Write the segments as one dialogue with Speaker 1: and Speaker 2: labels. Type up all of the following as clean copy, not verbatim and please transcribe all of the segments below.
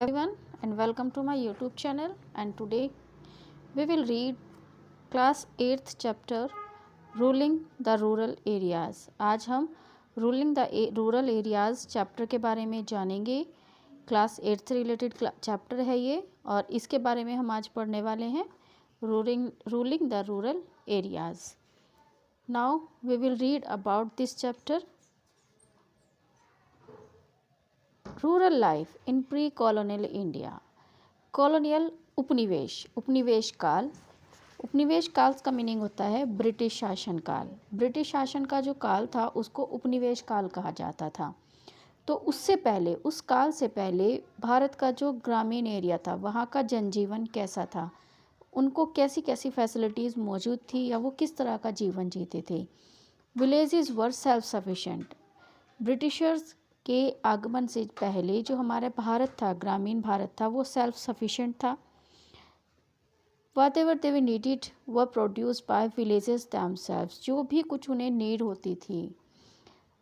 Speaker 1: Everyone and welcome to my YouTube channel, and today we will read class 8th chapter Ruling the Rural Areas। आज हम Ruling the Rural Areas chapter के बारे में जानेंगे। Class 8th से related chapter है ये, और इसके बारे में हम आज पढ़ने वाले हैं ruling the rural areas. Now we will read about this chapter. Rural life in pre colonial India. Colonial उपनिवेश काल। उपनिवेश काल का मीनिंग होता है ब्रिटिश शासनकाल। ब्रिटिश शासन का जो काल था उसको उपनिवेश काल कहा जाता था। तो उससे पहले, उस काल से पहले भारत का जो ग्रामीण एरिया था वहाँ का जनजीवन कैसा था, उनको कैसी कैसी फैसिलिटीज़ मौजूद थी या वो किस तरह का जीवन जीते थे। विलेजेस वर सेल्फ सफिशेंट। ब्रिटिशर्स के आगमन से पहले जो हमारा भारत था, ग्रामीण भारत था, वो सेल्फ सफिशिएंट था। What ever they needed were produced by villages themselves. जो भी कुछ उन्हें नीड होती थी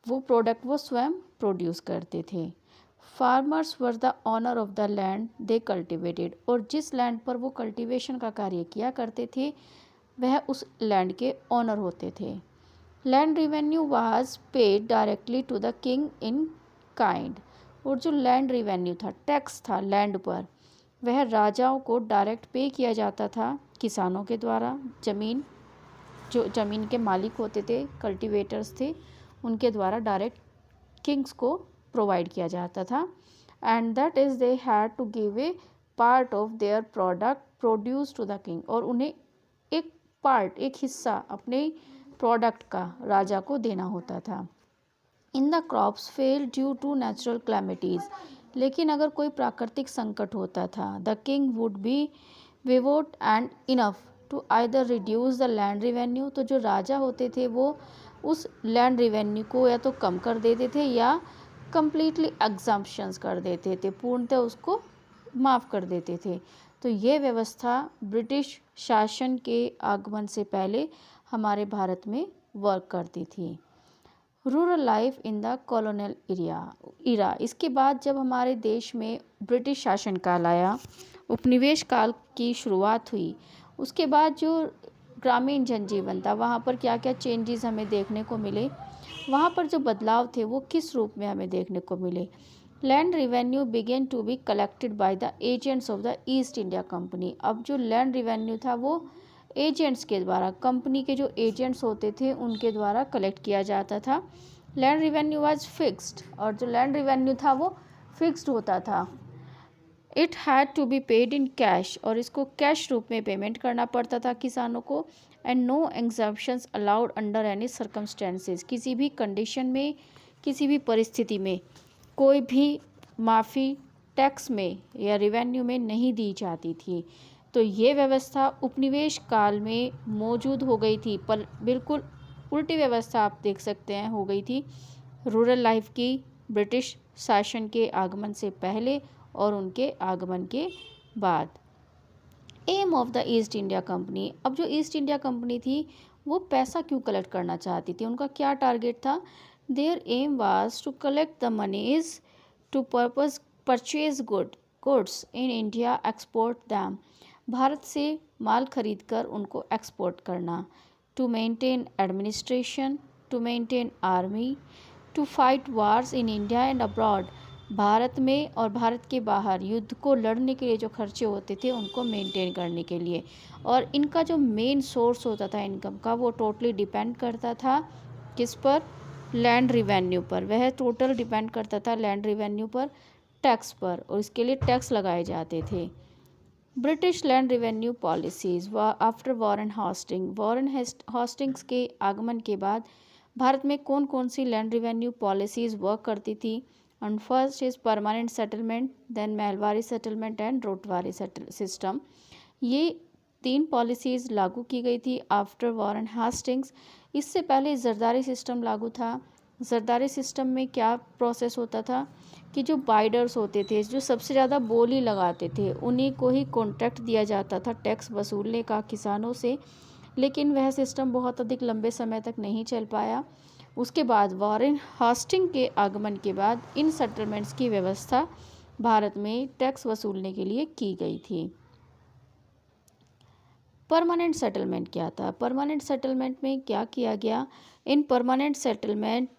Speaker 1: वो प्रोडक्ट वो स्वयं प्रोड्यूस करते थे। Farmers were the owner of the land they cultivated. और जिस लैंड पर वो कल्टिवेशन का कार्य किया करते थे वह उस लैंड के ऑनर होते थे। Land revenue was paid directly to the king in kind. और जो लैंड रिवेन्यू था, टैक्स था लैंड पर, वह राजाओं को डायरेक्ट पे किया जाता था किसानों के द्वारा। जो ज़मीन के मालिक होते थे, कल्टीवेटर्स थे, उनके द्वारा डायरेक्ट किंग्स को प्रोवाइड किया जाता था। And that is they had to give a part of their product produce to the king. और उन्हें एक हिस्सा अपने प्रोडक्ट का राजा को देना होता था। In the crops fail due to natural calamities. लेकिन अगर कोई प्राकृतिक संकट होता था, द किंग वुड बी विवोट and enough to either reduce the land revenue. तो जो राजा होते थे वो उस लैंड रिवेन्यू को या तो कम कर देते थे या कम्प्लीटली एग्जम्पशंस कर देते थे, पूर्णतः उसको माफ़ कर देते थे। तो ये व्यवस्था ब्रिटिश शासन के आगमन से पहले हमारे भारत में वर्क करती थी। Rural life in the colonial era. इसके बाद जब हमारे देश में ब्रिटिश शासनकाल आया, उपनिवेश काल की शुरुआत हुई, उसके बाद जो ग्रामीण जनजीवन था वहाँ पर क्या क्या चेंजेस हमें देखने को मिले, वहाँ पर जो बदलाव थे वो किस रूप में हमें देखने को मिले। Land revenue began to be collected by the agents of the East India Company. अब जो लैंड रिवेन्यू था वो एजेंट्स के द्वारा, कंपनी के जो एजेंट्स होते थे उनके द्वारा कलेक्ट किया जाता था। Land revenue was fixed. और जो लैंड रिवेन्यू था वो फिक्स्ड होता था। It had to be paid in cash. और इसको कैश रूप में पेमेंट करना पड़ता था किसानों को। And no exemptions allowed under any circumstances. किसी भी कंडीशन में, किसी भी परिस्थिति में कोई भी माफ़ी टैक्स में या रिवेन्यू में नहीं दी जाती थी। तो ये व्यवस्था उपनिवेश काल में मौजूद हो गई थी, पर बिल्कुल उल्टी व्यवस्था आप देख सकते हैं हो गई थी रूरल लाइफ की ब्रिटिश शासन के आगमन से पहले और उनके आगमन के बाद। Aim of the East India Company. अब जो ईस्ट इंडिया कंपनी थी वो पैसा क्यों कलेक्ट करना चाहती थी, उनका क्या टारगेट था। Their aim was to collect the monies to purpose purchase goods in India, export them. भारत से माल खरीद कर उनको एक्सपोर्ट करना। To maintain administration, to maintain army, to fight wars in India and abroad. भारत में और भारत के बाहर युद्ध को लड़ने के लिए जो खर्चे होते थे उनको मेंटेन करने के लिए। और इनका जो मेन सोर्स होता था इनकम का, वो टोटली डिपेंड करता था किस पर, लैंड रिवेन्यू पर। वह टोटल डिपेंड करता था लैंड रिवेन्यू पर, टैक्स पर, और इसके लिए टैक्स लगाए जाते थे। British land revenue policies after Warren Hastings के आगमन के बाद भारत में कौन कौन सी लैंड रिवेन्यू पॉलिसीज़ वर्क करती थी। And first is permanent settlement, then Mahalwari settlement and Ryotwari system. ये 3 पॉलिसीज़ लागू की गई थी आफ्टर वॉरेन हॉस्टिंग्स। इससे पहले जरदारी सिस्टम लागू था। जरदारी सिस्टम में क्या प्रोसेस होता था कि जो बाइडर्स होते थे, जो सबसे ज़्यादा बोली लगाते थे, उन्हीं को ही कॉन्ट्रैक्ट दिया जाता था टैक्स वसूलने का किसानों से। लेकिन वह सिस्टम बहुत अधिक लंबे समय तक नहीं चल पाया। उसके बाद वॉरेन हॉस्टिंग के आगमन के बाद इन सेटलमेंट्स की व्यवस्था भारत में टैक्स वसूलने के लिए की गई थी। परमानेंट सेटलमेंट क्या था? परमानेंट सेटलमेंट में क्या किया गया? इन permanent settlement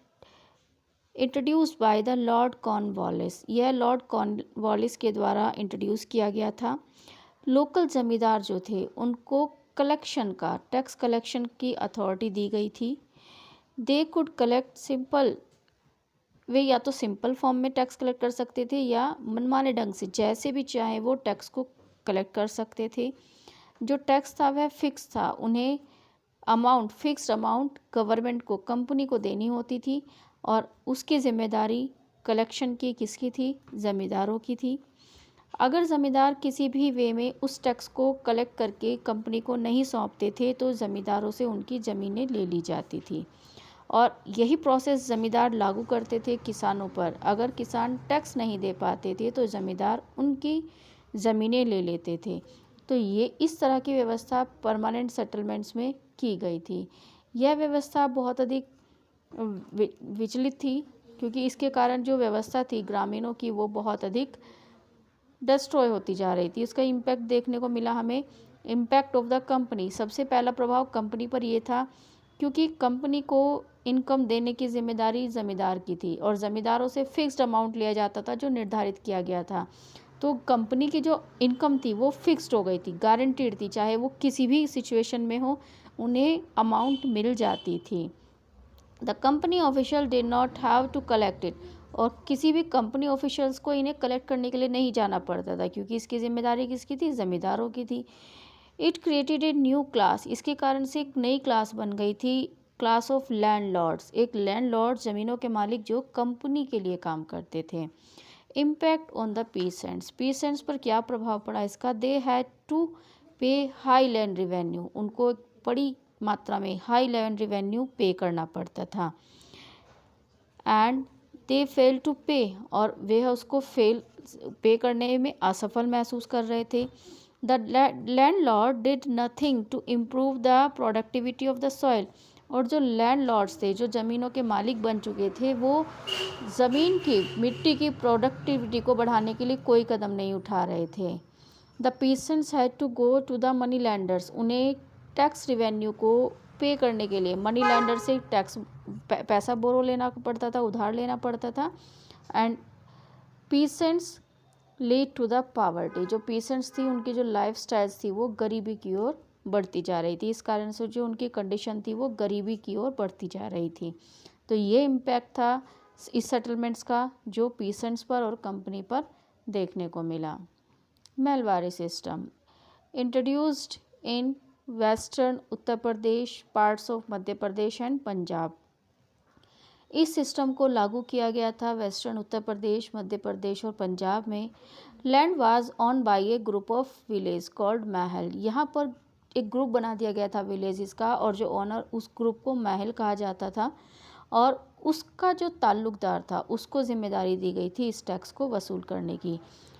Speaker 1: introduced by the Lord Cornwallis, यह लॉर्ड कॉर्नवालिस के द्वारा इंट्रोड्यूस किया गया था। लोकल जमींदार जो थे उनको कलेक्शन का, टैक्स कलेक्शन की अथॉरिटी दी गई थी। दे कुड कलेक्ट सिंपल, वे या तो सिंपल फॉर्म में टैक्स कलेक्ट कर सकते थे या मनमाने ढंग से जैसे भी चाहे वो टैक्स को कलेक्ट कर सकते थे। जो टैक्स था वह फिक्स था, उन्हें अमाउंट, फिक्स्ड अमाउंट गवर्नमेंट को, कंपनी को देनी होती थी और उसकी जिम्मेदारी कलेक्शन की किसकी थी? ज़मींदारों की थी। अगर ज़मींदार किसी भी वे में उस टैक्स को कलेक्ट करके कंपनी को नहीं सौंपते थे तो ज़मींदारों से उनकी ज़मीनें ले ली जाती थी और यही प्रोसेस ज़मींदार लागू करते थे किसानों पर। अगर किसान टैक्स नहीं दे पाते थे तो ज़मींदार उनकी ज़मीनें ले लेते थे। तो ये इस तरह की व्यवस्था परमानेंट सेटलमेंट्स में की गई थी। यह व्यवस्था बहुत अधिक विचलित थी क्योंकि इसके कारण जो व्यवस्था थी ग्रामीणों की वो बहुत अधिक डिस्ट्रॉय होती जा रही थी। इसका इम्पैक्ट देखने को मिला हमें। इम्पैक्ट ऑफ द कंपनी, सबसे पहला प्रभाव कंपनी पर ये था क्योंकि कंपनी को इनकम देने की जिम्मेदारी ज़मींदार की थी और ज़मींदारों से फिक्स्ड अमाउंट लिया जाता था जो निर्धारित किया गया था। तो कंपनी की जो इनकम थी वो फिक्स्ड हो गई थी, गारंटीड थी, चाहे वो किसी भी सिचुएशन में हो उन्हें अमाउंट मिल जाती थी। The company official did not have to collect it, और किसी भी कंपनी ऑफिशियल्स को इन्हें कलेक्ट करने के लिए नहीं जाना पड़ता था क्योंकि इसकी जिम्मेदारी किसकी थी? ज़मींदारों की थी। It created a new class, इसके कारण से एक नई क्लास बन गई थी, क्लास ऑफ लैंडलॉर्ड्स। एक लैंडलॉर्ड, ज़मीनों के मालिक जो कंपनी के लिए काम करते थे। Impact on the peasants, peasants पर क्या प्रभाव पड़ा इसका? दे हैड टू पे हाई लैंड रिवेन्यू, उनको एक बड़ी मात्रा में हाई लैंड रिवेन्यू पे करना पड़ता था। एंड दे फेल टू पे, और वे उसको पे करने में असफल महसूस कर रहे थे। The landlord did nothing to improve the productivity of the soil, और जो लैंडलॉर्ड्स थे, जो ज़मीनों के मालिक बन चुके थे, वो ज़मीन की, मिट्टी की प्रोडक्टिविटी को बढ़ाने के लिए कोई कदम नहीं उठा रहे थे। The peasants had to go to the money lenders, उन्हें टैक्स रिवेन्यू को पे करने के लिए मनी लैंडर से टैक्स पैसा बोरो लेना पड़ता था, उधार लेना पड़ता था। And peasants lead to the poverty, जो पीसेंट्स थी उनकी जो लाइफ स्टाइल्स थी वो गरीबी की ओर बढ़ती जा रही थी। इस कारण से जो उनकी कंडीशन थी वो गरीबी की ओर बढ़ती जा रही थी। तो ये इम्पैक्ट था इस सेटलमेंट्स का जो पीसेंट्स पर और कंपनी पर देखने को मिला। Mahalwari system introduced in western Uttar Pradesh, parts of Madhya Pradesh and Punjab. इस सिस्टम को लागू किया गया था वेस्टर्न उत्तर प्रदेश, मध्य प्रदेश और पंजाब में। Land was owned by a group of village called mahal, यहाँ पर एक ग्रुप बना दिया गया था विलेजेस का और जो ओनर, उस ग्रुप को महल कहा जाता था और उसका जो ताल्लुकदार था उसको जिम्मेदारी दी गई थी इस टैक्स को वसूल करने की।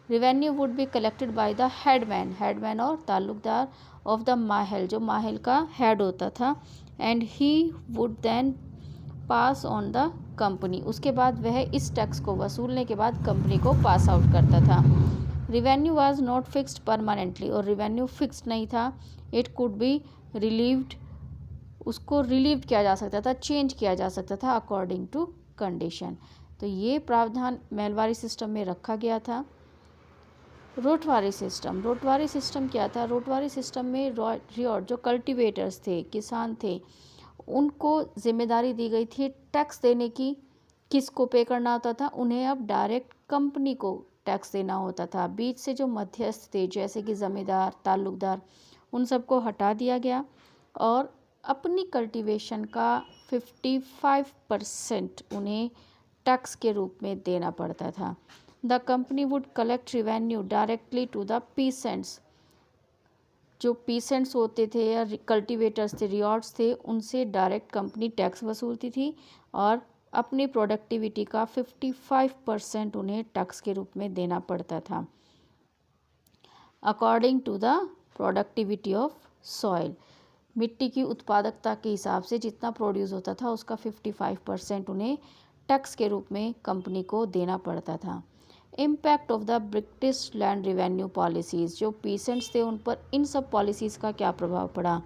Speaker 1: Revenue would be collected by the headman, headman और ताल्लुकदार ऑफ द महल, जो महल का हेड होता था। And he would then pass on the company, उसके बाद वह इस टैक्स को वसूलने के बाद कंपनी को पास आउट करता था। Revenue was not fixed permanently, और रिवेन्यू फिक्स्ड नहीं था। इट कुड बी रिलीव्ड, उसको रिलीव किया जा सकता था, चेंज किया जा सकता था अकॉर्डिंग टू कंडीशन। तो ये प्रावधान महलवारी सिस्टम में रखा गया था। रोटवारी सिस्टम, रोटवारी सिस्टम क्या था? रोटवारी सिस्टम में रियॉट, जो कल्टीवेटर्स थे, किसान थे, उनको जिम्मेदारी दी गई थी टैक्स देने की। किसको पे करना होता था? उन्हें अब डायरेक्ट कंपनी को टैक्स देना होता था। बीच से जो मध्यस्थ थे जैसे कि ज़मींदार, ताल्लुकदार, उन सबको हटा दिया गया और अपनी कल्टीवेशन का 55% उन्हें टैक्स के रूप में देना पड़ता था। The company would collect revenue directly to the peasants, जो पीसेंट्स होते थे या कल्टीवेटर्स थे, रियॉट्स थे, उनसे डायरेक्ट कंपनी टैक्स वसूलती थी और अपनी प्रोडक्टिविटी का 55% उन्हें टैक्स के रूप में देना पड़ता था according to the productivity of soil. मिट्टी की उत्पादकता के हिसाब से जितना प्रोड्यूस होता था उसका 55% उन्हें टैक्स के रूप में कंपनी को देना पड़ता था। Impact of the British land revenue policies, जो पीसेंट्स थे उन पर इन सब पॉलिसीज़ का क्या प्रभाव पड़ा।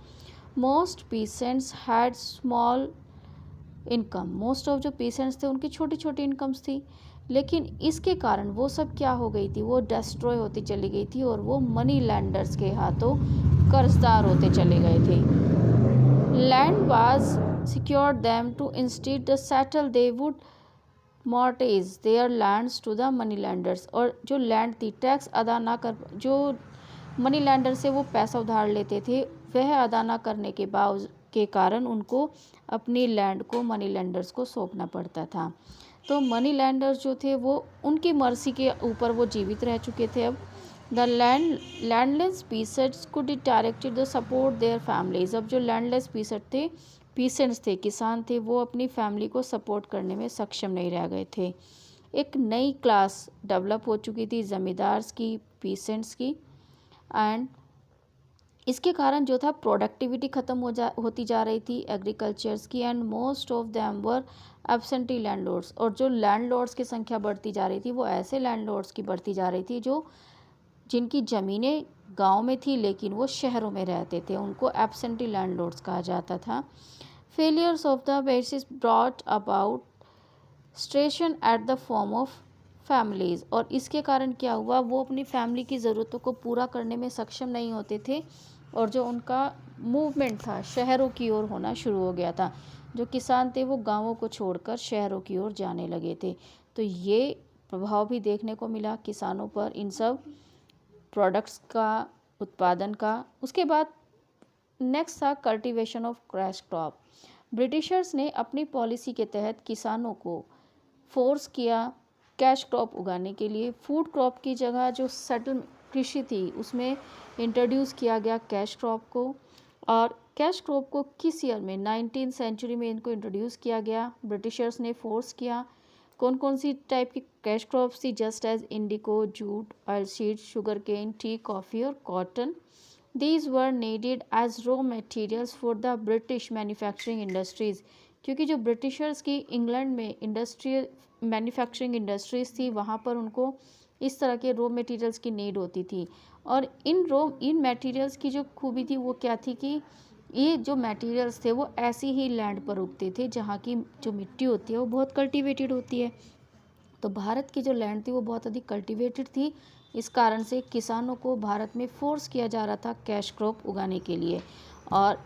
Speaker 1: Most peasants had small income, most of जो पीसेंट्स थे उनकी छोटी छोटी इनकम्स थी, लेकिन इसके कारण वो सब क्या हो गई थी, वो डिस्ट्रॉय होती चली गई थी और वो मनी लैंडर्स के हाथों कर्जदार होते चले गए थे। Land was secured them to instead the settle they would mortgage their lands to the money lenders, और जो लैंड थी टैक्स अदा ना कर, जो मनी लैंडर से वो पैसा उधार लेते थे वह अदा ना करने के कारण उनको अपनी लैंड को मनी लैंडर्स को सौंपना पड़ता था। तो मनी लैंडर्स जो थे वो उनकी मर्जी के ऊपर वो जीवित रह चुके थे। अब the landless peasants could directed the support their families, अब जो लैंडलेस पीसेंट्स थे, किसान थे, वो अपनी फैमिली को सपोर्ट करने में सक्षम नहीं रह गए थे। एक नई क्लास डेवलप हो चुकी थी जमींदार्स की, पीसेंट्स की, एंड इसके कारण जो था प्रोडक्टिविटी ख़त्म होती जा रही थी एग्रीकल्चर्स की, and most of them were absentee landlords, और जो लैंडलॉर्ड्स की संख्या बढ़ती जा रही थी वो ऐसे लैंडलॉर्ड्स की बढ़ती जा रही थी जो जिनकी ज़मीनें गांव में थी लेकिन वो शहरों में रहते थे, उनको एब्सेंटी लैंडलॉर्ड्स कहा जाता था। Failures of the basis brought about स्ट्रेशन at the form of families, और इसके कारण क्या हुआ, वो अपनी फैमिली की ज़रूरतों को पूरा करने में सक्षम नहीं होते थे और जो उनका मूवमेंट था शहरों की ओर होना शुरू हो गया था। जो किसान थे वो गांवों को छोड़कर शहरों की ओर जाने लगे थे। तो ये प्रभाव भी देखने को मिला किसानों पर इन सब प्रोडक्ट्स का उत्पादन का। उसके बाद नेक्स्ट था cultivation of cash crop. Britishers ने अपनी पॉलिसी के तहत किसानों को फोर्स किया कैश क्रॉप उगाने के लिए। फूड क्रॉप की जगह जो सटल कृषि थी उसमें इंट्रोड्यूस किया गया कैश क्रॉप को। और कैश क्रॉप को किस ईयर में, 19th सेंचुरी में इनको इंट्रोड्यूस किया गया, ब्रिटिशर्स ने फोर्स किया। कौन कौन सी टाइप की कैश क्रॉप्स थी, just as indigo, jute, oil seeds, sugar cane, tea, coffee और cotton. These were needed as raw materials for the British manufacturing industries, क्योंकि जो ब्रिटिशर्स की इंग्लैंड में इंडस्ट्रियल मैन्युफैक्चरिंग इंडस्ट्रीज़ थी वहाँ पर उनको इस तरह के रॉ मटेरियल्स की नीड होती थी। और इन मटेरियल्स की जो खूबी थी वो क्या थी कि ये जो मटेरियल्स थे वो ऐसी ही लैंड पर उगते थे जहाँ की जो मिट्टी होती है वो बहुत कल्टीवेटेड होती है। तो भारत की जो लैंड थी वो बहुत अधिक कल्टीवेटेड थी। इस कारण से किसानों को भारत में फोर्स किया जा रहा था कैश क्रॉप उगाने के लिए। और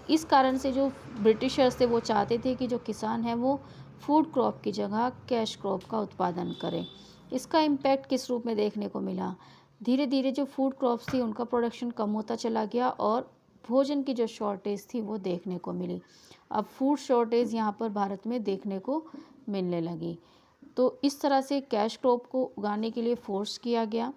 Speaker 1: इस कारण से जो ब्रिटिशर्स थे वो चाहते थे कि जो किसान हैं वो फूड क्रॉप की जगह कैश क्रॉप का उत्पादन करें। इसका इम्पैक्ट किस रूप में देखने को मिला, धीरे धीरे जो फूड क्रॉप्स थी उनका प्रोडक्शन कम होता चला गया और भोजन की जो शॉर्टेज थी वो देखने को मिली। अब फूड शॉर्टेज यहाँ पर भारत में देखने को मिलने लगी। तो इस तरह से कैश क्रॉप को उगाने के लिए फोर्स किया गया।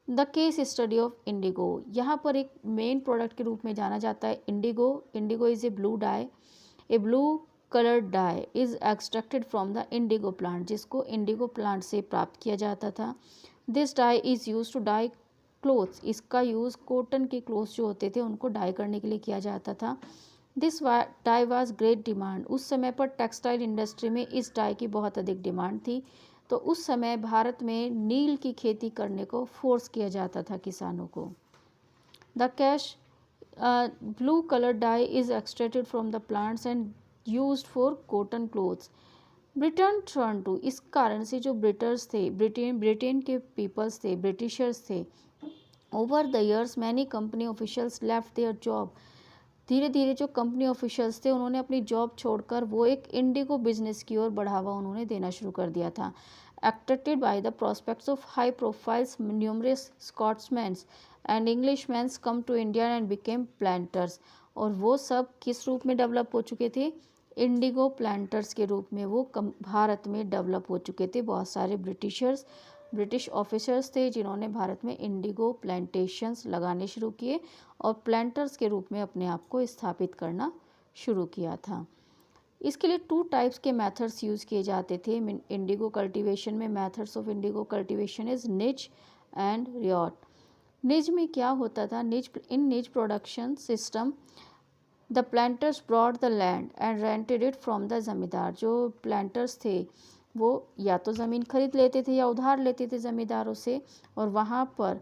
Speaker 1: The case study of Indigo, यहाँ पर एक मेन प्रोडक्ट के रूप में जाना जाता है indigo. Indigo is a blue dye, a blue coloured dye is extracted from the indigo plant, जिसको इंडिगो प्लांट से प्राप्त किया जाता था। This dye is use to dye clothes, इसका यूज़ कॉटन के क्लोथ्स जो होते थे उनको डाई करने के लिए किया जाता था। This dye was great demand, उस समय पर टेक्सटाइल इंडस्ट्री में इस डाई की बहुत अधिक डिमांड थी। तो उस समय भारत में नील की खेती करने को फोर्स किया जाता था किसानों को। The cash blue colour dye is extracted from the plants and used for cotton clothes. Britain turn to, इस कारण से जो ब्रिटर्स थे, ब्रिटेन के पीपल्स थे, ब्रिटिशर्स थे, over the years many company officials left their job. धीरे धीरे जो कंपनी ऑफिशियल्स थे उन्होंने अपनी जॉब छोड़कर वो एक इंडिगो बिजनेस की ओर बढ़ावा उन्होंने देना शुरू कर दिया था। Attracted by the prospects of high profiles, numerous Scotsmans and Englishmans come to India and became planters, और वो सब किस रूप में डेवलप हो चुके थे, इंडिगो प्लांटर्स के रूप में वो भारत में डेवलप हो चुके थे। बहुत सारे ब्रिटिश ऑफिसर्स थे जिन्होंने भारत में इंडिगो प्लांटेशंस लगाने शुरू किए और प्लांटर्स के रूप में अपने आप को स्थापित करना शुरू किया था। इसके लिए 2 टाइप्स के मेथड्स यूज़ किए जाते थे इंडिगो कल्टीवेशन में। Methods of indigo cultivation is nij and ryot. Nij में क्या होता था, nij production system the planters brought the land and rented it from the zamindar. जो प्लांटर्स थे वो या तो ज़मीन खरीद लेते थे या उधार लेते थे ज़मींदारों से, और वहाँ पर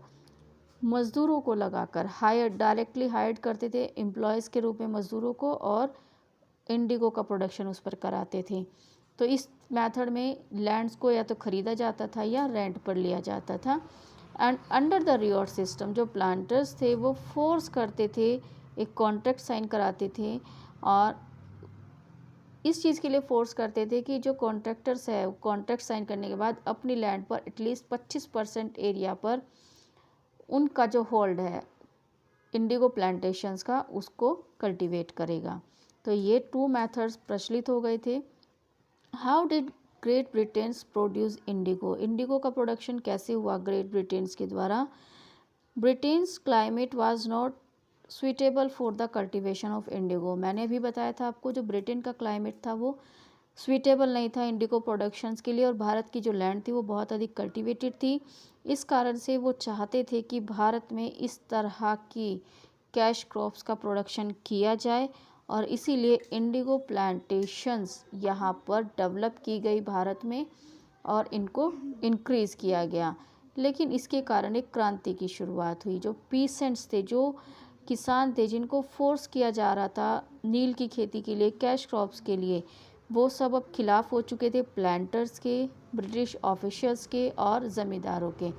Speaker 1: मज़दूरों को लगाकर डायरेक्टली हायर करते थे एम्प्लॉयज़ के रूप में मज़दूरों को, और इंडिगो का प्रोडक्शन उस पर कराते थे। तो इस मेथड में लैंड्स को या तो ख़रीदा जाता था या रेंट पर लिया जाता था। And under the reward system जो प्लांटर्स थे वो फोर्स करते थे, एक कॉन्ट्रैक्ट साइन कराते थे, और इस चीज़ के लिए फोर्स करते थे कि जो कॉन्ट्रैक्टर्स है वो कॉन्ट्रैक्ट साइन करने के बाद अपनी लैंड पर एटलीस्ट 25% एरिया पर उनका जो होल्ड है इंडिगो प्लांटेशंस का उसको कल्टीवेट करेगा। तो ये 2 मेथड्स प्रचलित हो गए थे। How did great Britain's produce Indigo? Indigo का प्रोडक्शन कैसे हुआ ग्रेट ब्रिटेन्स के द्वारा? Britain's climate was not suitable for the cultivation of Indigo. मैंने अभी बताया था आपको, जो ब्रिटेन का क्लाइमेट था वो सुइटेबल नहीं था इंडिगो प्रोडक्शंस के लिए, और भारत की जो लैंड थी वो बहुत अधिक कल्टीवेटेड थी। इस कारण से वो चाहते थे कि भारत में इस तरह की कैश क्रॉप्स का प्रोडक्शन किया जाए, और इसीलिए इंडिगो प्लांटेशंस यहाँ पर डेवलप की गई भारत में, और इनको इंक्रीज़ किया गया। लेकिन इसके कारण एक क्रांति की शुरुआत हुई। जो पीसेंट्स थे, जो किसान थे, जिनको फोर्स किया जा रहा था नील की खेती के लिए, कैश क्रॉप्स के लिए, वो सब अब खिलाफ हो चुके थे प्लांटर्स के, ब्रिटिश ऑफिशियल्स के और ज़मींदारों के।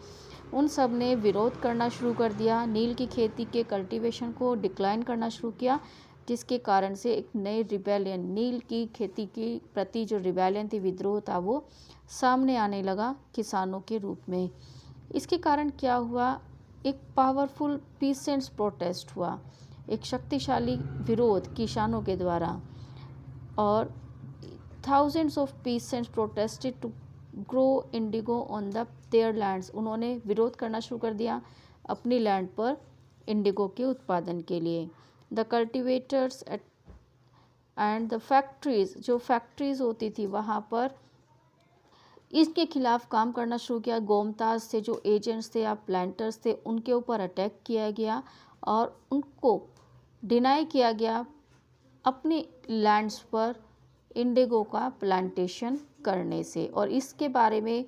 Speaker 1: उन सब ने विरोध करना शुरू कर दिया, नील की खेती के कल्टीवेशन को डिक्लाइन करना शुरू किया, जिसके कारण से एक नई रिबेलियन, नील की खेती के प्रति जो रिबेलियन थी, विद्रोह था, वो सामने आने लगा किसानों के रूप में। इसके कारण क्या हुआ, एक पावरफुल पीसेंट्स प्रोटेस्ट हुआ, एक शक्तिशाली विरोध किसानों के द्वारा, और thousands of peasants protested to grow indigo on their lands। उन्होंने विरोध करना शुरू कर दिया अपनी लैंड पर इंडिगो के उत्पादन के लिए। The cultivators and the factories, जो फैक्ट्रीज होती थी वहाँ पर इसके खिलाफ काम करना शुरू किया। गोमताज से जो एजेंट्स थे या प्लांटर्स थे उनके ऊपर अटैक किया गया, और उनको डिनाई किया गया अपनी लैंड्स पर इंडिगो का प्लांटेशन करने से। और इसके बारे में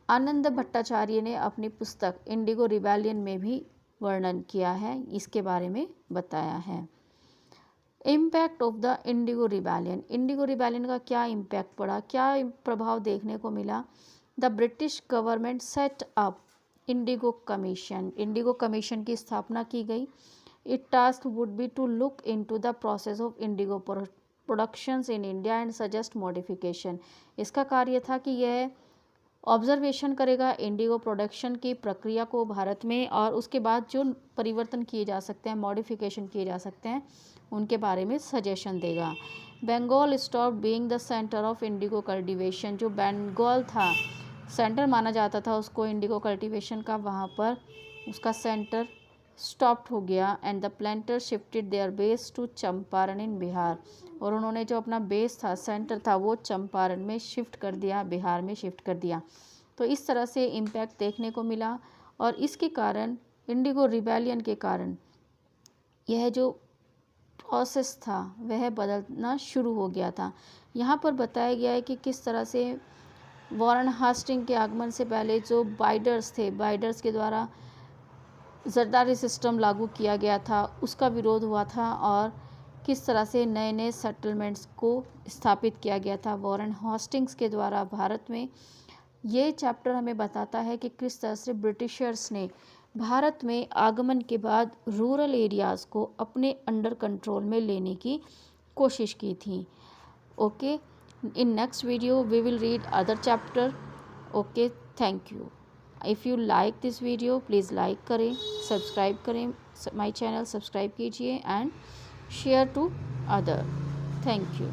Speaker 1: आनंद भट्टाचार्य ने अपनी पुस्तक इंडिगो रिबेलियन में भी वर्णन किया है, इसके बारे में बताया है। Impact of the indigo rebellion, indigo rebellion का क्या इम्पैक्ट पड़ा, क्या प्रभाव देखने को मिला? The British government set up indigo commission, indigo commission की स्थापना की गई। It task would be to look into the process of indigo productions in India and suggest modification. इसका कार्य था कि यह ऑब्जर्वेशन करेगा इंडिगो प्रोडक्शन की प्रक्रिया को भारत में, और उसके बाद जो परिवर्तन किए जा सकते हैं, मॉडिफिकेशन किए जा सकते हैं, उनके बारे में सजेशन देगा। Bengal stop being the centre of indigo cultivation, जो बंगाल था सेंटर माना जाता था उसको इंडिगो कल्टीवेशन का, वहाँ पर उसका सेंटर स्टॉप्ड हो गया। And the planter shifted their base to Champaran in Bihar, और उन्होंने जो अपना बेस था, सेंटर था, वो चंपारण में शिफ्ट कर दिया, बिहार में शिफ्ट कर दिया। तो इस तरह से इम्पैक्ट देखने को मिला, और इसके कारण इंडिगो रिबेलियन के कारण यह जो प्रोसेस था वह बदलना शुरू हो गया था। यहाँ पर बताया गया है कि किस तरह से वॉरेन हास्टिंग के आगमन से पहले जो बाइडर्स थे, बाइडर्स के द्वारा जरदारी सिस्टम लागू किया गया था, उसका विरोध हुआ था, और किस तरह से नए नए सेटलमेंट्स को स्थापित किया गया था वॉरेन हास्टिंग्स के द्वारा भारत में। ये चैप्टर हमें बताता है कि किस तरह से ब्रिटिशर्स ने भारत में आगमन के बाद रूरल एरियाज़ को अपने अंडर कंट्रोल में लेने की कोशिश की थी। Okay, in next video we will read other chapter. Okay, thank you. If you like this video please like करें, सब्सक्राइब करें, माय चैनल सब्सक्राइब कीजिए, and share to other. Thank you.